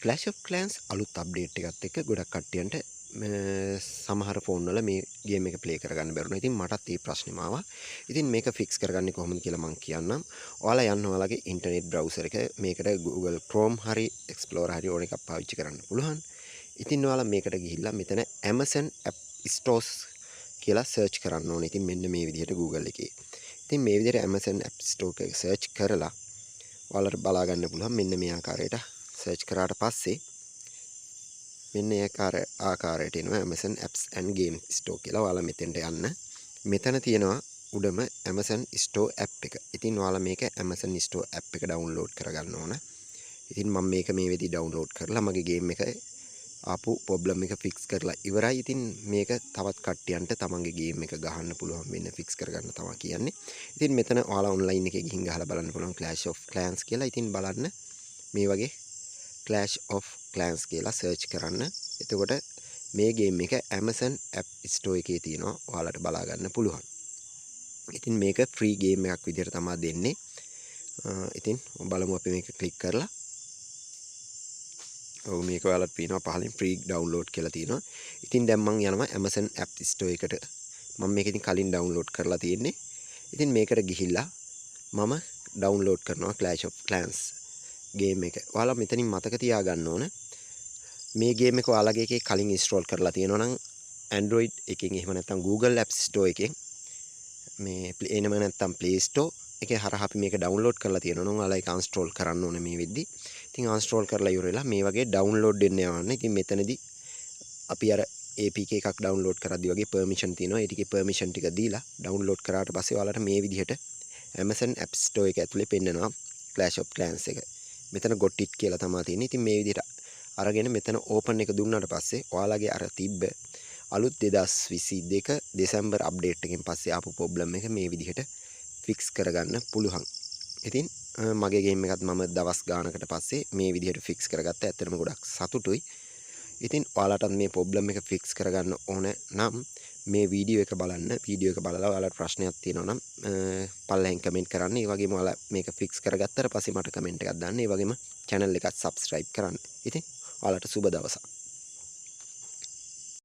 Clash of Clans අලුත් update එකත් එක්ක ගොඩක් කට්ටියන්ට සමහර ෆෝන් වල මේ ගේම් එක ප්ලේ කරගන්න බැරුණා. ඉතින් මටත් ඒ ප්‍රශ්නේම ආවා. ඉතින් මේක ෆික්ස් කරගන්නේ කොහොමද කියලා මම කියන්නම්. ඔයාලා යන්න ඔයාලගේ ඉන්ටර්නෙට් බ්‍රවුසර් එක මේකට Google Chrome හරි Explorer හරි ඕන එකක් පාවිච්චි කරන්න පුළුවන්. ඉතින් ඔයාලා මේකට ගිහිල්ලා මෙතන Amazon App Stores කියලා සර්ච් කරන්න ඕනේ. ඉතින් මෙන්න මේ විදිහට Google එකේ. ඉතින් මේ විදිහට Amazon App Store එක සර්ච් කරලා ඔයාලට බලා ගන්න පුළුවන් මෙන්න මේ ආකාරයට සර්ච් කරාට පස්සේ මෙන්න ආකාරයට එනවා Amazon Apps and Game Store කියලා. ඔයාලා මෙතෙන්ට යන්න. මෙතන තියෙනවා උඩම Amazon Store app එක. ඉතින් ඔයාලා මේක Amazon Store app එක download කරගන්න ඕන. ඉතින් මම මේක මේ විදිහට download කරලා මගේ game එක ආපු problem එක fix කරලා ඉවරයි. ඉතින් මේක තවත් කට්ටියන්ට තමන්ගේ game එක ගහන්න පුළුවන් වෙන්න fix කරගන්න තමයි කියන්නේ. ඉතින් මෙතන ඔයාලා online එකේ ගිහින් ගහලා බලන්න පුළුවන් Clash of Clans කියලා. ඉතින් බලන්න මේ වගේ Clash of Clans කියලා search කරන්න. එතකොට මේ game එක Amazon App Store එකේ තියෙනවා. ඔයාලට බලා ගන්න පුළුවන්. ඉතින් මේක free game එකක් විදිහට තමයි දෙන්නේ. ඉතින් බලමු අපි මේක click කරලා. ඔව් මේක ඔයාලට පේනවා පහලින් free download කියලා තියෙනවා. ඉතින් දැන් මම යනවා Amazon App Store එකට. මම මේක ඉතින් කලින් download කරලා තියෙන්නේ. ඉතින් මේකට ගිහිල්ලා මම download කරනවා Clash of Clans game එක. ඔයාලා මෙතනින් මතක තියාගන්න ඕන මේ game එක ඔයාලගේ එකේ කලින් install කරලා තියෙනවා නම් Android එකකින් එහෙම නැත්නම් Google App Store එකෙන් මේ එහෙම නැත්නම් Play Store එකේ හරහා අපි මේක download කරලා තියෙනවා නම් ඔයාලා ඒක uninstall කරන්න ඕනේ මේ වෙද්දි. ඉතින් uninstall කරලා ඉවරලා මේ වගේ download වෙන්න යවන්න. ඉතින් මෙතනදී අපි අර APK එකක් download කරද්දී වගේ permission තියෙනවා. ඒ ටිකේ permission ටික දීලා download කරාට පස්සේ ඔයාලට මේ විදිහට Amazon App Store එක ඇතුලේ පෙන්නනවා Clash of Clans එක. මෙතන got it කියලා තමයි තියෙන්නේ. ඉතින් මේ විදිහට අරගෙන මෙතන open එක දුන්නාට පස්සේ ඔයාලගේ අර තිබ්බ අලුත් 2022 දෙසැම්බර් අප්ඩේට් එකෙන් පස්සේ ආපු ප්‍රොබ්ලම් එක මේ විදිහට ෆික්ස් කරගන්න පුළුවන්. ඉතින් මගේ ගේම් එකත් මම දවස් ගානකට පස්සේ මේ විදිහට ෆික්ස් කරගත්තා. ඇත්තටම ගොඩක් සතුටුයි. ඉතින් ඔයාලටත් මේ ප්‍රොබ්ලම් එක ෆික්ස් කරගන්න ඕන නම් මේ වීඩියෝ එක බලන්න. වීඩියෝ එක බලලා ඔයාලට ප්‍රශ්නයක් තියෙනවා නම් පල්ලෙහෙන් කමෙන්ට් කරන්න. ඒ වගේම ඔයාලා මේක ෆික්ස් කරගත්තට පස්සේ මට කමෙන්ට් එකක් දාන්න. ඒ වගේම channel එකත් subscribe කරන්න. ඉතින් ඔයාලට සුබ දවසක්.